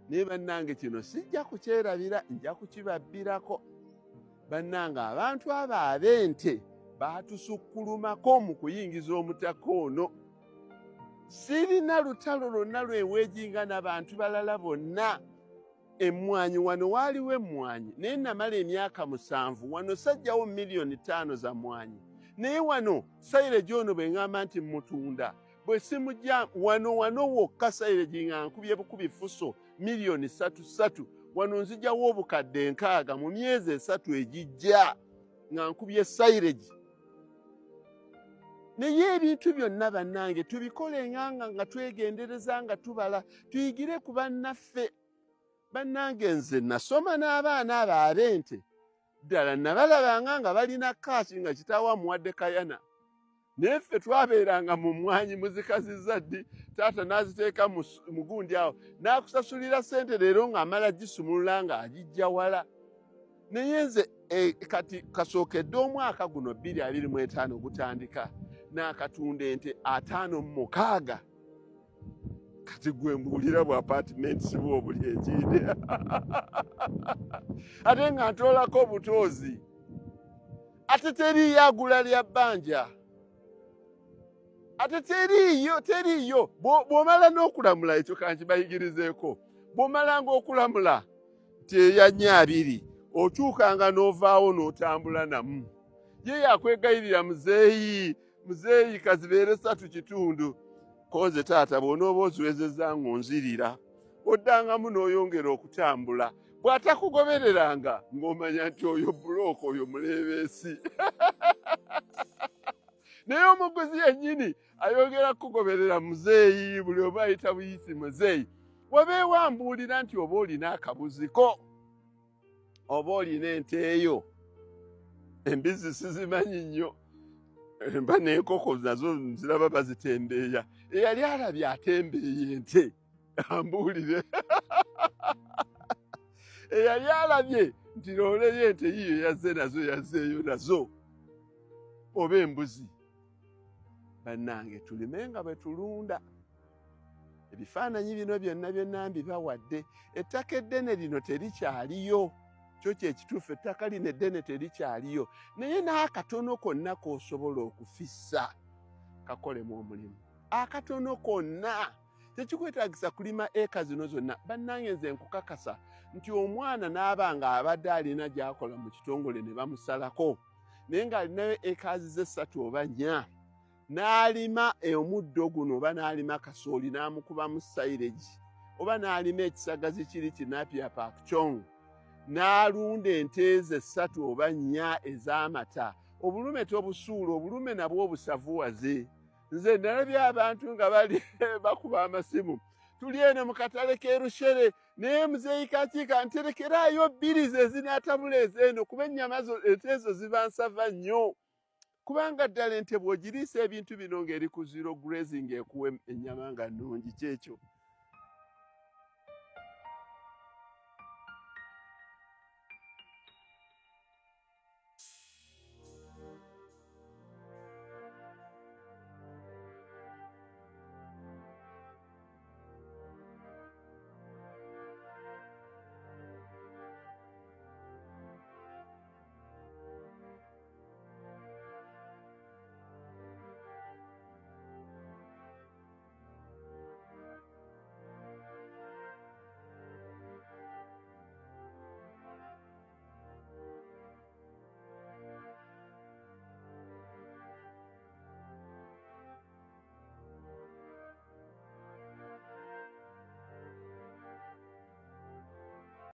naye bannange kino sijja kukyerabira, nja kukibabbirako. Bannange abantu abo ab'ente baatusukkulumako mu kuyingiza omutaka ono. Sirina lutalo lwonna lweweejinga n'abantu balala bonna. Emmwanyi wano waaliwo emmwanyi naye namala emyaka 7 wano sajjawo miliyoni 5 za mmwanyi. Naye wano Silage ono bwe ŋŋamba nti mutunda bwe simujja wano wokka Silage nga nkubye bukubi fuso miliyoni 3 wano nzijjawo obukadde 6 mu myezi 3 egijja nga nkubye Silage. Naye ebintu byonna bannange tubikole nga twegendereza nga tubala tuyigire ku bannaffe. Bannange nze nasoma n'abaana abo ab'ente ddala nabalabanga nga balina kaasi nga kitaawe amuwadde kayana. Naye ffe twabeeranga mu mmwanyi muzikazizza ddi taata n'aziteeka mu gundi awo n'akusasulira ssente leero ng'amala gisumulula ng'agijja wala. Naye nze kati kasookedde omwaka guno 2025 gutandika n'akatunda ente 56. Kati gwe mbuulira bu apartments bwo buli ekindi. Ate nga ntoolako obutoozi. Ate teriiyo agula lya bbanja. Ate teriiyo. Bw'omala n'okulamula ekyo kankibayigirizeeko. Bw'omalanga okulamula nti eya 2 otuukanga n'ovaawo n'otambula namu. Ye yakwegayirira muzeeyi kazibeere 3 koze taata bw'onooba oziwezezza ng'onzirira oddangamu n'oyongera okutambula. Bw'atakugobereranga ng'omanya nti oyo bulooka oyo muleebeesi. Naye omuguzi yennyini ayongera kugoberera muzeeyi buli oba ayita buyisi muzeeyi. Wabeewo ambuulira nti oba olina akabuziko oba olina ente eyo. Embizi sizimanyi nnyo. Mba n'enkoko nazo nziraba bazitembeeya. Eyali alabye atembeeya ente ambuulire. Eyali alabye nti looleyo ente yiyo yazzeeyo nazo oba embuzi. Bannange tulimenga bwe tulunda. Ebifaananyi bino byonna mbibawadde. Ettaka eddene lino terikyaliyo. Kyo kyekituufu, ettaka lino eddene terikyaliyo. Naye n'akatono konna k'osobola okufissa kakolemu omulimu. Akatono konna tekikwetaagisa kulima eka zino zonna. Bannange nze nkukakasa nti omwana n'aba ng'abadde alina gy'akola mu kitongole ne bamusalako naye ng'alinayo ekaazi ze 3 oba 4 n'alima omuddo guno oba n'alima kasooli n'amukubamu Silage oba n'alima ekisagazi kiri Tinapia Park Chong n'alunda ente ze 3 oba 4 ez'amata. Obulume tobusuula, obulume nabwo obusavuwaze. Nze nalabye abantu nga bali bakuba amasimu. Tuli eno mu katale k'Erushere naye muzeeyi kakiika nterekeraayo 2 ze zinaatabula ez'eno kuba ennyama ente ezo ziba nsava nnyo. Kubanga ddala ente bw'ogiriisa ebintu bino ng'eri ku zero grazing ekuwa ennyama nga nnungi kyekyo.